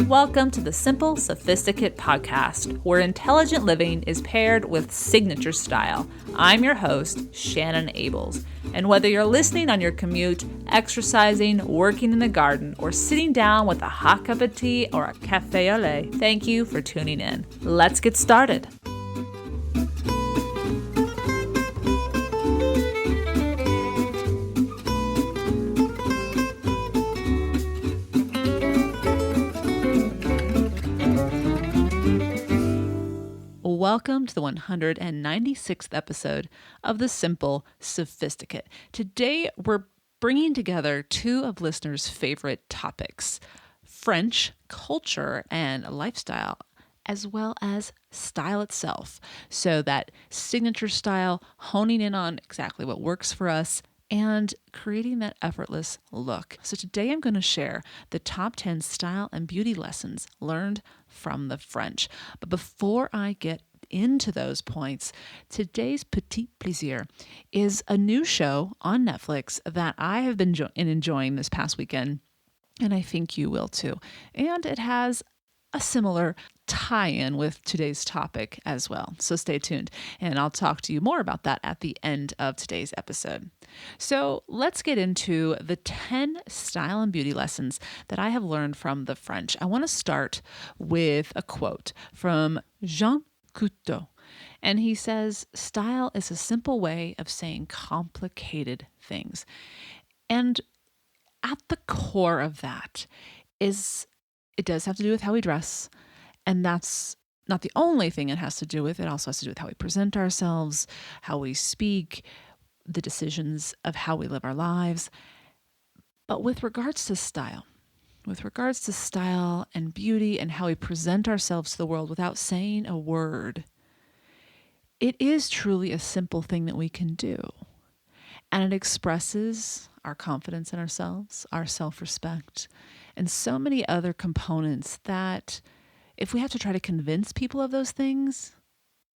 Welcome to the Simple Sophisticate podcast, where intelligent living is paired with signature style. I'm your host, Shannon Ables. And whether you're listening on your commute, exercising, working in the garden, or sitting down with a hot cup of tea or a café au lait, thank you for tuning in. Let's get started. Welcome to the 196th episode of the Simple Sophisticate. Today, we're bringing together two of listeners' favorite topics, French culture and lifestyle, as well as style itself. So that signature style, honing in on exactly what works for us, and creating that effortless look. So today I'm going to share the top 10 style and beauty lessons learned from the French. But before I get into those points, today's petit plaisir is a new show on Netflix that I have been enjoying this past weekend, and I think you will too. And it has a similar tie-in with today's topic as well. So stay tuned, and I'll talk to you more about that at the end of today's episode. So let's get into the 10 style and beauty lessons that I have learned from the French. I want to start with a quote from Jean Cousteau, and he says, "Style is a simple way of saying complicated things." And at the core of that is, it does have to do with how we dress, and that's not the only thing it has to do with. It also has to do with how we present ourselves, how we speak, the decisions of how we live our lives. But with regards to style and beauty and how we present ourselves to the world without saying a word, it is truly a simple thing that we can do. And it expresses our confidence in ourselves, our self-respect, and so many other components that if we have to try to convince people of those things,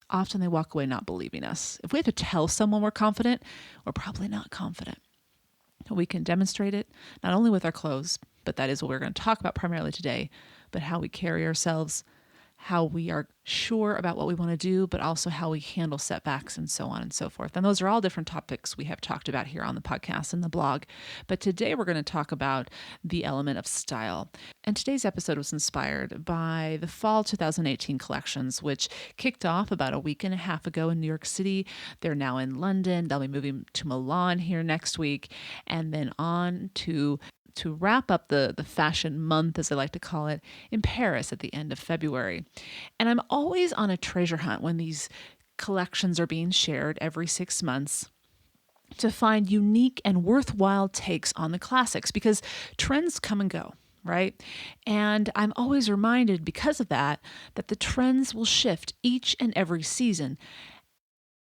often they walk away not believing us. If we have to tell someone we're confident, we're probably not confident. We can demonstrate it not only with our clothes, but that is what we're going to talk about primarily today, but how we carry ourselves, how we are sure about what we want to do, but also how we handle setbacks and so on and so forth. And those are all different topics we have talked about here on the podcast and the blog. But today we're going to talk about the element of style. And today's episode was inspired by the fall 2018 collections, which kicked off about a week and a half ago in New York City. They're now in London. They'll be moving to Milan here next week, and then on to wrap up the fashion month, as I like to call it, in Paris at the end of February. And I'm always on a treasure hunt when these collections are being shared every 6 months to find unique and worthwhile takes on the classics, because trends come and go, right? And I'm always reminded because of that the trends will shift each and every season,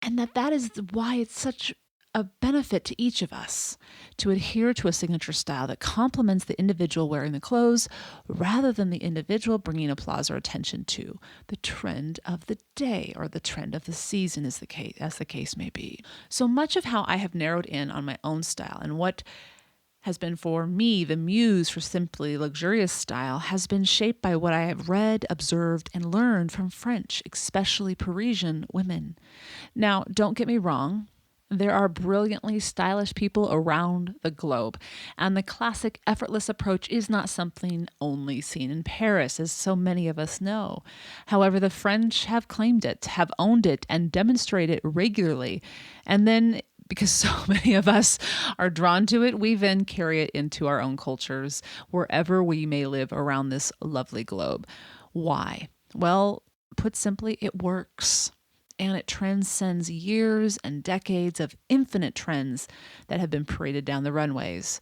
and that is why it's such a benefit to each of us to adhere to a signature style that complements the individual wearing the clothes rather than the individual bringing applause or attention to the trend of the day or the trend of the season, as the case may be. So much of how I have narrowed in on my own style and what has been for me the muse for simply luxurious style has been shaped by what I have read, observed, and learned from French, especially Parisian women. Now, don't get me wrong. There are brilliantly stylish people around the globe, and the classic effortless approach is not something only seen in Paris, as so many of us know. However, the French have claimed it, have owned it, and demonstrate it regularly. And then, because so many of us are drawn to it, we then carry it into our own cultures, wherever we may live around this lovely globe. Why? Well, put simply, it works. And it transcends years and decades of infinite trends that have been paraded down the runways.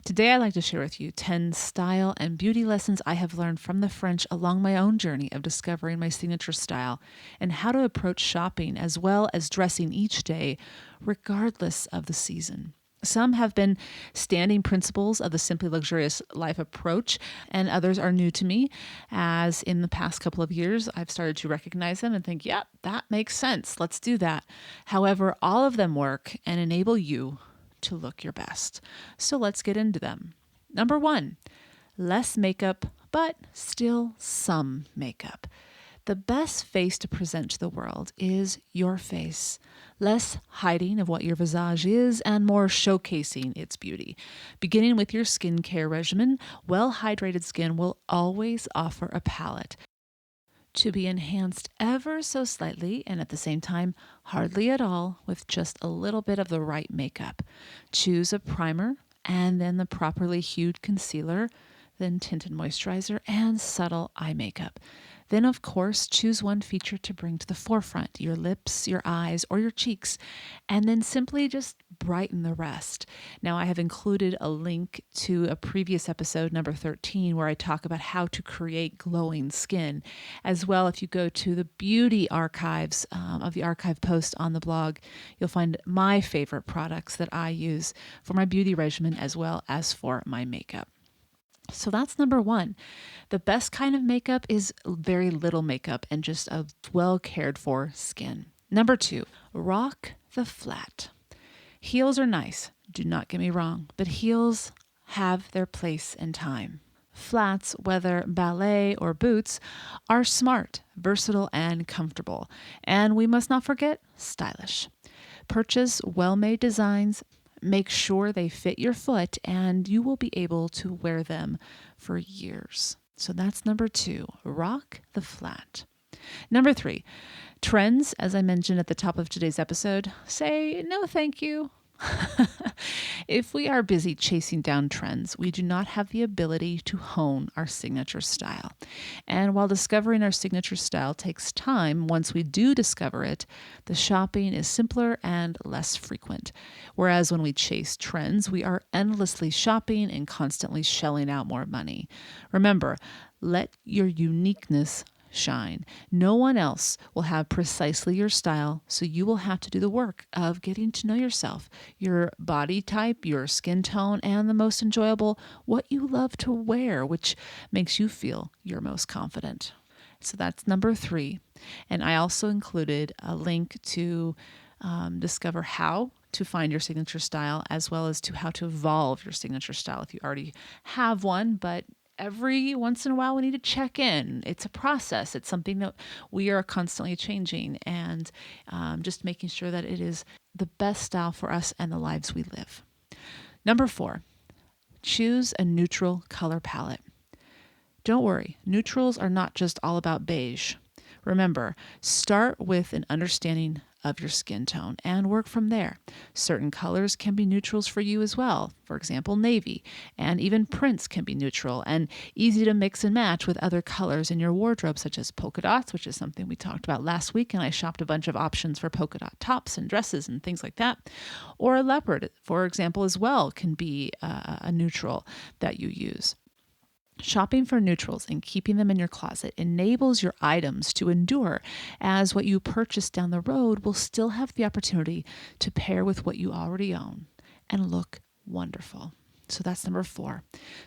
Today, I'd like to share with you 10 style and beauty lessons I have learned from the French along my own journey of discovering my signature style and how to approach shopping as well as dressing each day, regardless of the season. Some have been standing principles of the Simply Luxurious Life approach, and others are new to me, as in the past couple of years, I've started to recognize them and think, yep, that makes sense. Let's do that. However, all of them work and enable you to look your best. So let's get into them. Number 1, less makeup, but still some makeup. The best face to present to the world is your face. Less hiding of what your visage is and more showcasing its beauty. Beginning with your skincare regimen, well-hydrated skin will always offer a palette to be enhanced ever so slightly and at the same time hardly at all with just a little bit of the right makeup. Choose a primer and then the properly hued concealer, then tinted moisturizer and subtle eye makeup. Then, of course, choose one feature to bring to the forefront, your lips, your eyes, or your cheeks, and then simply just brighten the rest. Now, I have included a link to a previous episode, number 13, where I talk about how to create glowing skin. As well, if you go to the beauty archives of the archive post on the blog, you'll find my favorite products that I use for my beauty regimen as well as for my makeup. So that's number 1. The best kind of makeup is very little makeup and just a well cared for skin. Number 2, rock the flat. Heels are nice, do not get me wrong, but heels have their place and time. Flats, whether ballet or boots, are smart, versatile, and comfortable. And we must not forget, stylish. Purchase well-made designs. Make sure they fit your foot and you will be able to wear them for years. So that's number 2, rock the flat. Number 3, trends, as I mentioned at the top of today's episode, say no thank you. If we are busy chasing down trends, we do not have the ability to hone our signature style. And while discovering our signature style takes time, once we do discover it, the shopping is simpler and less frequent. Whereas when we chase trends, we are endlessly shopping and constantly shelling out more money. Remember, let your uniqueness shine. No one else will have precisely your style, so you will have to do the work of getting to know yourself, your body type, your skin tone, and the most enjoyable, what you love to wear, which makes you feel your most confident. So that's number 3. And I also included a link to discover how to find your signature style, as well as to how to evolve your signature style if you already have one, but every once in a while we need to check in. It's a process. It's something that we are constantly changing and just making sure that it is the best style for us and the lives we live. Number 4, choose a neutral color palette. Don't worry, neutrals are not just all about beige. Remember, start with an understanding of your skin tone and work from there. Certain colors can be neutrals for you as well. For example, navy, and even prints can be neutral and easy to mix and match with other colors in your wardrobe, such as polka dots, which is something we talked about last week, and I shopped a bunch of options for polka dot tops and dresses and things like that. Or a leopard, for example, as well can be a neutral that you use. Shopping for neutrals and keeping them in your closet enables your items to endure, as what you purchase down the road will still have the opportunity to pair with what you already own and look wonderful. So that's number 4.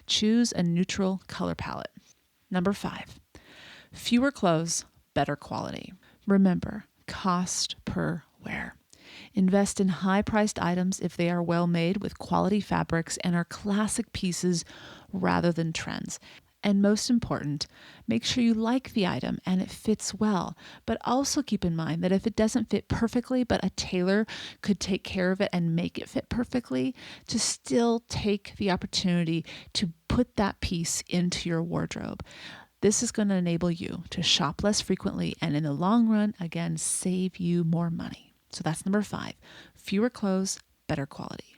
Choose a neutral color palette. Number 5, fewer clothes, better quality. Remember, cost per wear. Invest in high-priced items if they are well made with quality fabrics and are classic pieces rather than trends. And most important, make sure you like the item and it fits well. But also keep in mind that if it doesn't fit perfectly, but a tailor could take care of it and make it fit perfectly, to still take the opportunity to put that piece into your wardrobe. This is going to enable you to shop less frequently and in the long run, again, save you more money. So that's number 5, fewer clothes, better quality.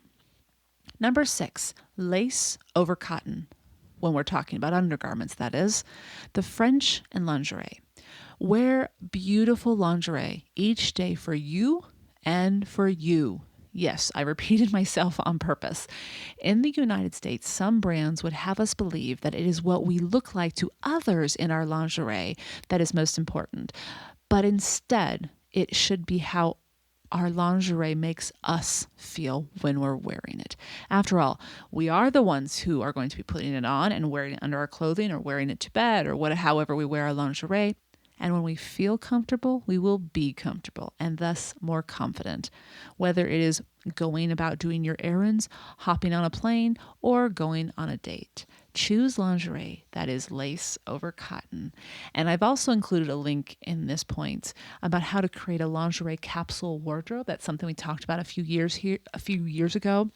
Number 6, lace over cotton. When we're talking about undergarments, that is. The French and lingerie. Wear beautiful lingerie each day for you and for you. Yes, I repeated myself on purpose. In the United States, some brands would have us believe that it is what we look like to others in our lingerie that is most important. But instead, it should be how our lingerie makes us feel when we're wearing it. After all, we are the ones who are going to be putting it on and wearing it under our clothing or wearing it to bed or however we wear our lingerie. And when we feel comfortable, we will be comfortable and thus more confident, whether it is going about doing your errands, hopping on a plane, or going on a date. Choose lingerie that is lace over cotton. And I've also included a link in this point about how to create a lingerie capsule wardrobe. That's something we talked about a few years ago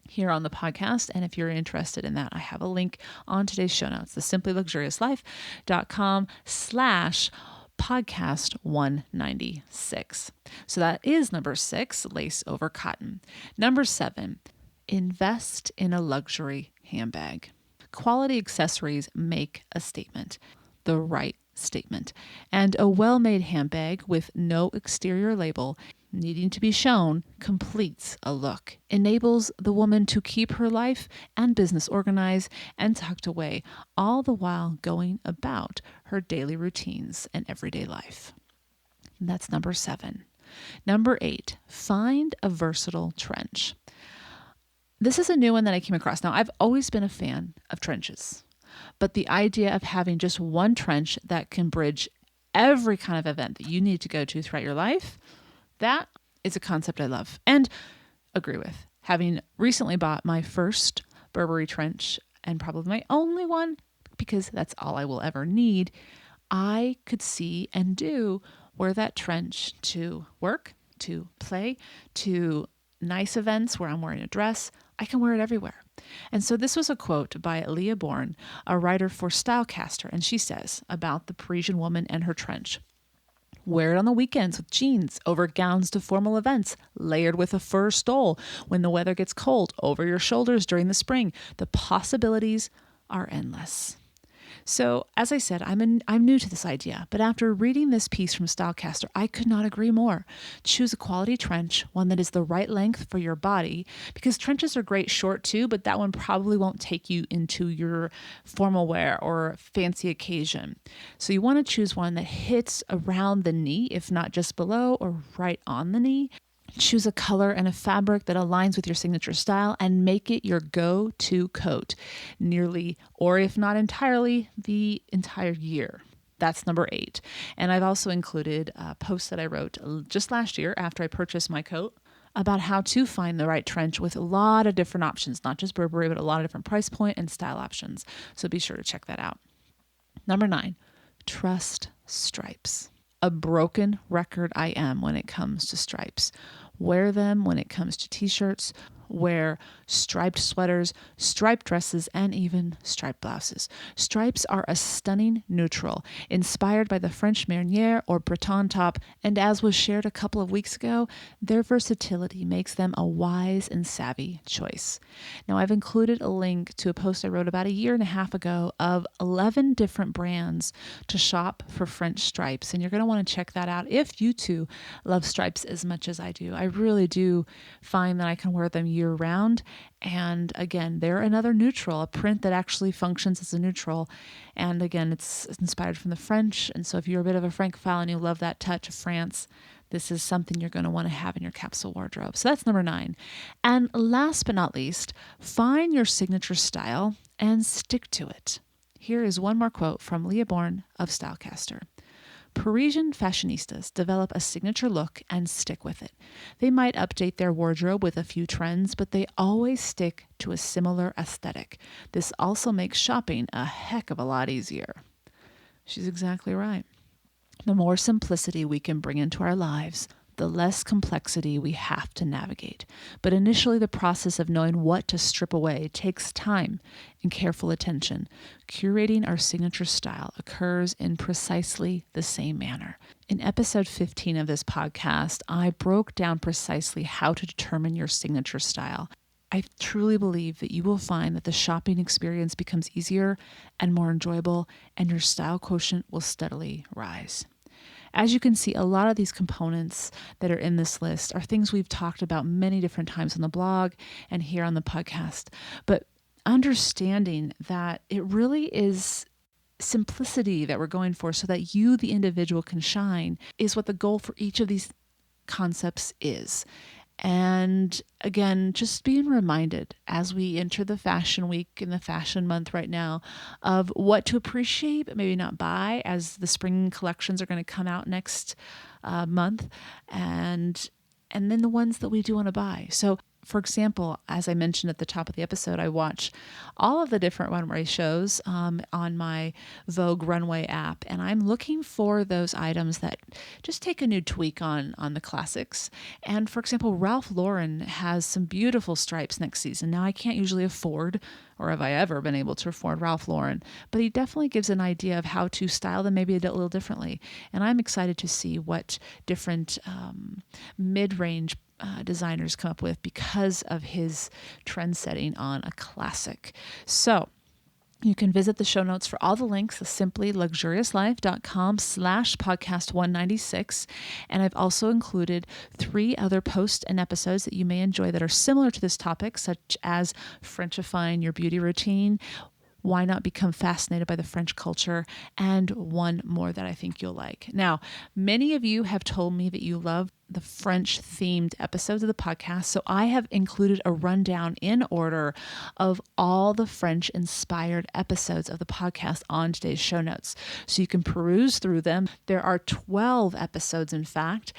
here on the podcast. And if you're interested in that, I have a link on today's show notes, the simplyluxuriouslife.com/podcast 196. So that is number 6, lace over cotton. Number 7, invest in a luxury handbag. Quality accessories make a statement, the right statement. And a well-made handbag with no exterior label needing to be shown completes a look, enables the woman to keep her life and business organized and tucked away, all the while going about her daily routines and everyday life. And that's number 7. Number 8, find a versatile trench. This is a new one that I came across. Now, I've always been a fan of trenches, but the idea of having just one trench that can bridge every kind of event that you need to go to throughout your life, that is a concept I love and agree with. Having recently bought my first Burberry trench, and probably my only one, because that's all I will ever need, I could see and do wear that trench to work, to play, to nice events where I'm wearing a dress. I can wear it everywhere. And so this was a quote by Leah Bourne, a writer for Stylecaster, and she says about the Parisian woman and her trench: wear it on the weekends with jeans, over gowns to formal events, layered with a fur stole when the weather gets cold, over your shoulders during the spring. The possibilities are endless. So, as I said, I'm new to this idea, but after reading this piece from Stylecaster, I could not agree more. Choose a quality trench, one that is the right length for your body, because trenches are great short too, but that one probably won't take you into your formal wear or fancy occasion. So you want to choose one that hits around the knee, if not just below or right on the knee. Choose a color and a fabric that aligns with your signature style and make it your go-to coat nearly, or if not entirely, the entire year. That's number 8. And I've also included a post that I wrote just last year after I purchased my coat about how to find the right trench with a lot of different options, not just Burberry, but a lot of different price point and style options. So be sure to check that out. Number 9, trust stripes. A broken record I am when it comes to stripes. Wear them when it comes to t-shirts, wear striped sweaters, striped dresses, and even striped blouses. Stripes are a stunning neutral, inspired by the French marinière or Breton top, and as was shared a couple of weeks ago, their versatility makes them a wise and savvy choice. Now, I've included a link to a post I wrote about a year and a half ago of 11 different brands to shop for French stripes, and you're going to want to check that out if you too love stripes as much as I do. I really do find that I can wear them year round. And again, they're another neutral, a print that actually functions as a neutral. And again, it's inspired from the French. And so if you're a bit of a Francophile and you love that touch of France, this is something you're going to want to have in your capsule wardrobe. So that's number 9. And last but not least, find your signature style and stick to it. Here is one more quote from Leah Bourne of Stylecaster. Parisian fashionistas develop a signature look and stick with it. They might update their wardrobe with a few trends, but they always stick to a similar aesthetic. This also makes shopping a heck of a lot easier. She's exactly right. The more simplicity we can bring into our lives, the less complexity we have to navigate. But initially, the process of knowing what to strip away takes time and careful attention. Curating our signature style occurs in precisely the same manner. In episode 15 of this podcast, I broke down precisely how to determine your signature style. I truly believe that you will find that the shopping experience becomes easier and more enjoyable, and your style quotient will steadily rise. As you can see, a lot of these components that are in this list are things we've talked about many different times on the blog and here on the podcast. But understanding that it really is simplicity that we're going for so that you, the individual, can shine is what the goal for each of these concepts is. And again, just being reminded as we enter the fashion week and the fashion month right now of what to appreciate, but maybe not buy, as the spring collections are going to come out next month, and then the ones that we do want to buy. So, for example, as I mentioned at the top of the episode, I watch all of the different runway shows on my Vogue Runway app, and I'm looking for those items that just take a new tweak on the classics. And for example, Ralph Lauren has some beautiful stripes next season. Now, I can't usually afford, or have I ever been able to afford, Ralph Lauren, but he definitely gives an idea of how to style them maybe a little differently. And I'm excited to see what different mid-range designers come up with because of his trend setting on a classic. So you can visit the show notes for all the links at simplyluxuriouslife.com/podcast196. And I've also included 3 other posts and episodes that you may enjoy that are similar to this topic, such as Frenchifying your beauty routine, why not become fascinated by the French culture, and one more that I think you'll like. Now, many of you have told me that you love the French-themed episodes of the podcast, so I have included a rundown in order of all the French-inspired episodes of the podcast on today's show notes. So you can peruse through them. There are 12 episodes, in fact,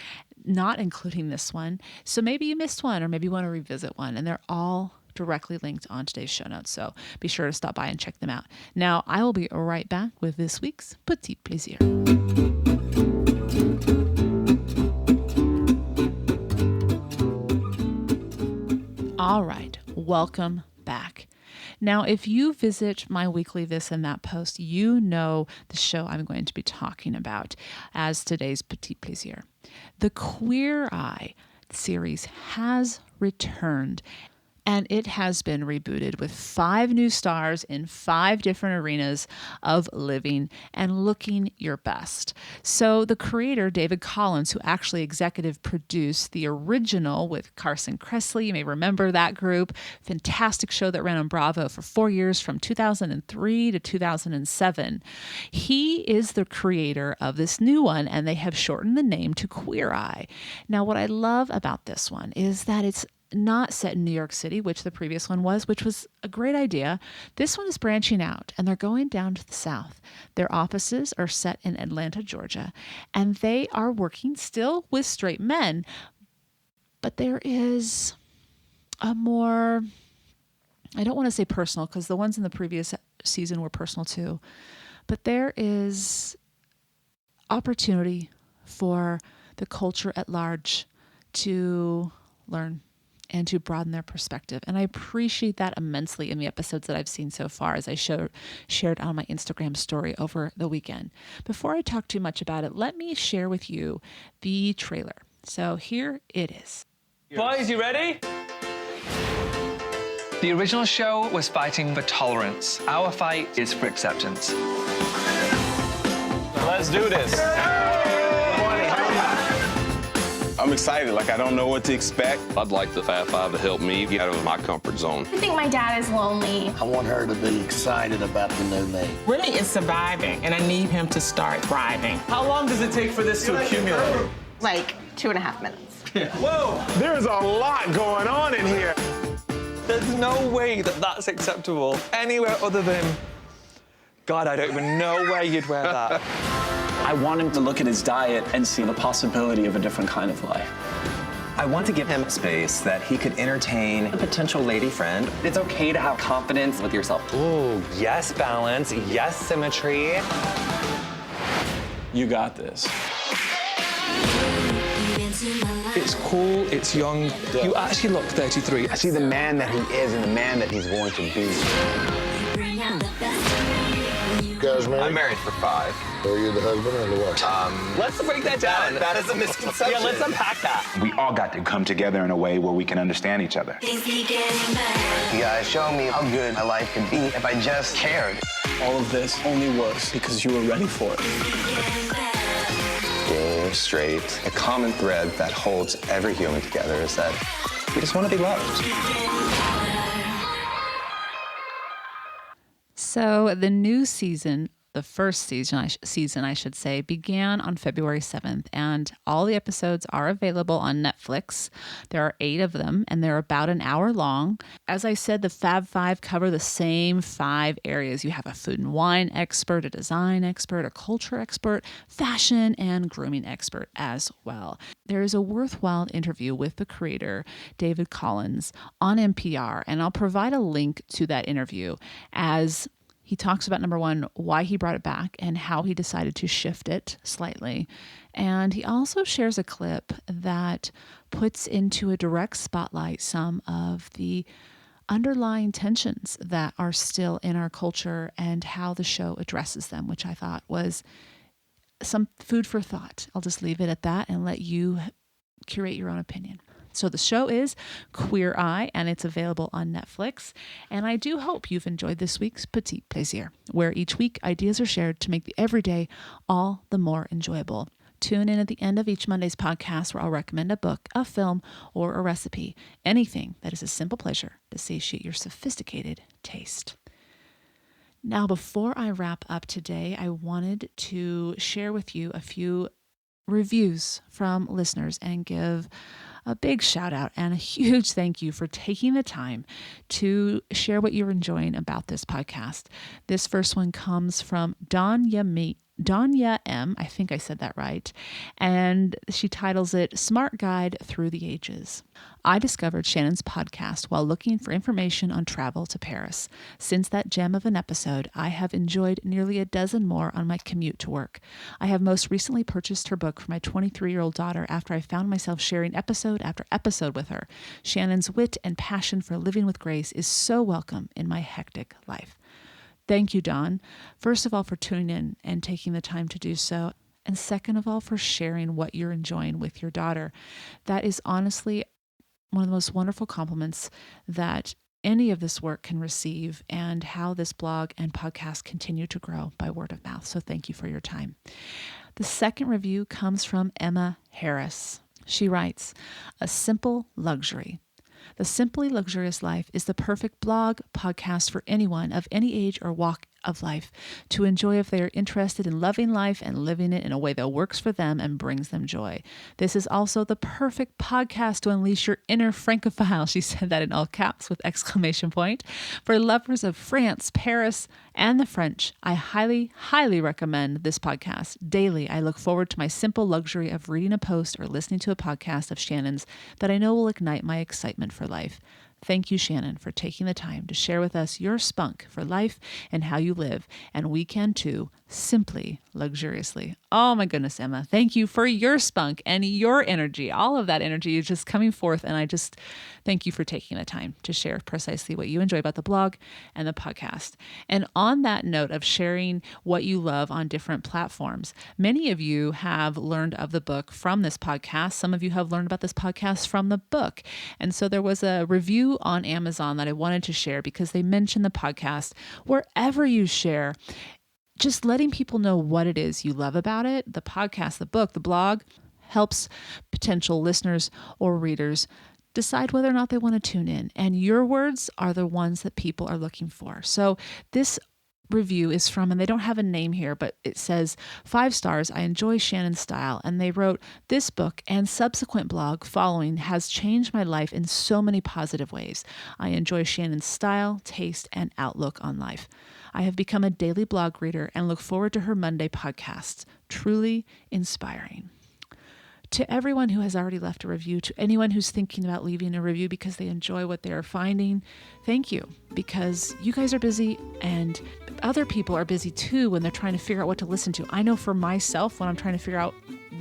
not including this one. So maybe you missed one, or maybe you want to revisit one, and they're all directly linked on today's show notes. So be sure to stop by and check them out. Now, I will be right back with this week's Petit Plaisir. All right, welcome back. Now, if you visit my weekly This and That post, you know the show I'm going to be talking about as today's Petit Plaisir. The Queer Eye series has returned, and it has been rebooted with 5 new stars in 5 different arenas of living and looking your best. So the creator, David Collins, who actually executive produced the original with Carson Kressley, you may remember that group, fantastic show that ran on Bravo for 4 years from 2003 to 2007. He is the creator of this new one, and they have shortened the name to Queer Eye. Now, what I love about this one is that it's not set in New York City, which the previous one was, which was a great idea. This one is branching out, and they're going down to the South. Their offices are set in Atlanta, Georgia, and they are working still with straight men. But there is a more, I don't want to say personal, because the ones in the previous season were personal too, but there is opportunity for the culture at large to learn and to broaden their perspective. And I appreciate that immensely in the episodes that I've seen so far, as I shared on my Instagram story over the weekend. Before I talk too much about it, let me share with you the trailer. So here it is. Boys, you ready? The original show was fighting for tolerance. Our fight is for acceptance. Let's do this. I'm excited, like I don't know what to expect. I'd like the Fat Five to help me get out of my comfort zone. I think my dad is lonely. I want her to be excited about the new me. Remy is surviving, and I need him to start thriving. How long does it take for this to accumulate? Like 2.5 minutes. Whoa! There's a lot going on in here. There's no way that that's acceptable anywhere other than... God, I don't even know where you'd wear that. I want him to look at his diet and see the possibility of a different kind of life. I want to give him space that he could entertain a potential lady friend. It's okay to have confidence with yourself. Ooh, yes, balance, yes, symmetry. You got this. It's cool, it's young. You actually look 33. I see the man that he is and the man that he's going to be. You guys married? I'm married for 5. Are you the husband or the wife? Let's break that down. That is a misconception. Yeah, let's unpack that. We all got to come together in a way where we can understand each other. You guys show me how good my life could be if I just cared. All of this only works because you were ready for it. Gay or straight, a common thread that holds every human together is that we just want to be loved. So the new season The first season, I should say, began on February 7th, and all the episodes are available on Netflix. There are 8 of them, and they're about an hour long. As I said, the Fab Five cover the same 5 areas. You have a food and wine expert, a design expert, a culture expert, fashion, and grooming expert as well. There is a worthwhile interview with the creator, David Collins, on NPR, and I'll provide a link to that interview as he talks about, number 1, why he brought it back and how he decided to shift it slightly. And he also shares a clip that puts into a direct spotlight some of the underlying tensions that are still in our culture and how the show addresses them, which I thought was some food for thought. I'll just leave it at that and let you curate your own opinion. So the show is Queer Eye, and it's available on Netflix. And I do hope you've enjoyed this week's Petit Plaisir, where each week ideas are shared to make the everyday all the more enjoyable. Tune in at the end of each Monday's podcast where I'll recommend a book, a film, or a recipe. Anything that is a simple pleasure to satiate your sophisticated taste. Now, before I wrap up today, I wanted to share with you a few reviews from listeners and give a big shout out and a huge thank you for taking the time to share what you're enjoying about this podcast. This first one comes from Danya M. I think I said that right. And she titles it Smart Guide Through the Ages. I discovered Shannon's podcast while looking for information on travel to Paris. Since that gem of an episode, I have enjoyed nearly a dozen more on my commute to work. I have most recently purchased her book for my 23-year-old daughter after I found myself sharing episode after episode with her. Shannon's wit and passion for living with grace is so welcome in my hectic life. Thank you, Dawn. First of all, for tuning in and taking the time to do so. And second of all, for sharing what you're enjoying with your daughter. That is honestly one of the most wonderful compliments that any of this work can receive, and how this blog and podcast continue to grow by word of mouth. So thank you for your time. The second review comes from Emma Harris. She writes, "A simple luxury. The Simply Luxurious Life is the perfect blog podcast for anyone of any age or walk of life to enjoy if they are interested in loving life and living it in a way that works for them and brings them joy. This is also the perfect podcast to unleash your inner Francophile." She said that in all caps with exclamation point. "For lovers of France, Paris, and the French, I highly, highly recommend this podcast. Daily, I look forward to my simple luxury of reading a post or listening to a podcast of Shannon's that I know will ignite my excitement for life. Thank you, Shannon, for taking the time to share with us your spunk for life and how you live. And we can too, simply, luxuriously." Oh my goodness, Emma. Thank you for your spunk and your energy. All of that energy is just coming forth. And I just thank you for taking the time to share precisely what you enjoy about the blog and the podcast. And on that note of sharing what you love on different platforms, many of you have learned of the book from this podcast. Some of you have learned about this podcast from the book. And so there was a review on Amazon that I wanted to share because they mentioned the podcast. Wherever you share, just letting people know what it is you love about it, the podcast, the book, the blog, helps potential listeners or readers decide whether or not they want to tune in. And your words are the ones that people are looking for. So this review is from, and they don't have a name here, but it says, 5 stars, I enjoy Shannon's style. And they wrote, "This book and subsequent blog following has changed my life in so many positive ways. I enjoy Shannon's style, taste, and outlook on life. I have become a daily blog reader and look forward to her Monday podcasts. Truly inspiring." To everyone who has already left a review, to anyone who's thinking about leaving a review because they enjoy what they are finding, thank you, because you guys are busy and other people are busy too when they're trying to figure out what to listen to. I know for myself, when I'm trying to figure out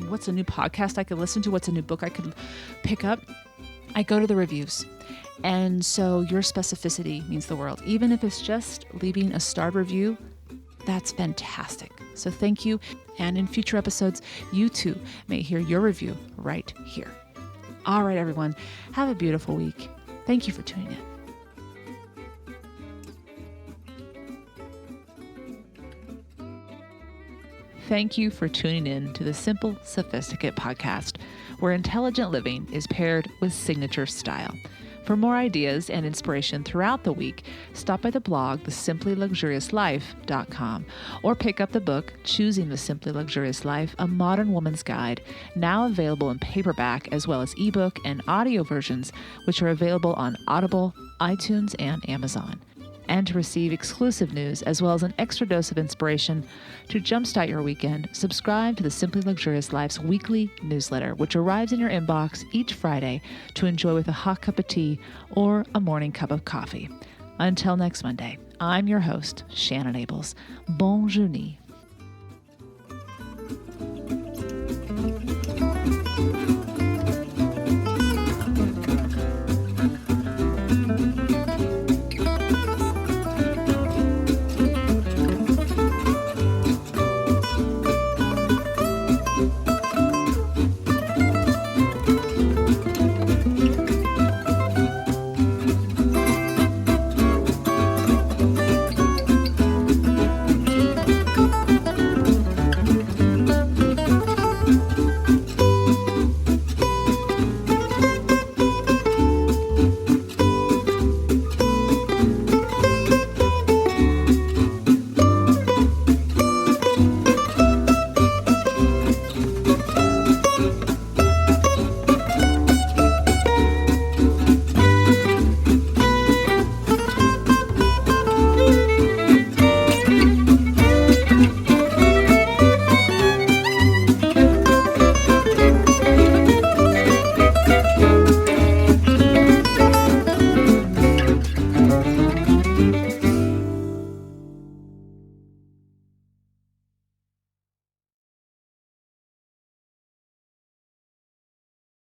what's a new podcast I could listen to, what's a new book I could pick up, I go to the reviews. And so your specificity means the world. Even if it's just leaving a starred review, that's fantastic. So thank you. And in future episodes, you too may hear your review right here. All right, everyone, have a beautiful week. Thank you for tuning in. Thank you for tuning in to the Simple Sophisticate podcast, where intelligent living is paired with signature style. For more ideas and inspiration throughout the week, stop by the blog, thesimplyluxuriouslife.com, or pick up the book, Choosing the Simply Luxurious Life, A Modern Woman's Guide, now available in paperback as well as ebook and audio versions, which are available on Audible, iTunes, and Amazon. And to receive exclusive news as well as an extra dose of inspiration to jumpstart your weekend, subscribe to the Simply Luxurious Life's weekly newsletter, which arrives in your inbox each Friday to enjoy with a hot cup of tea or a morning cup of coffee. Until next Monday, I'm your host, Shannon Ables. Bonne journée.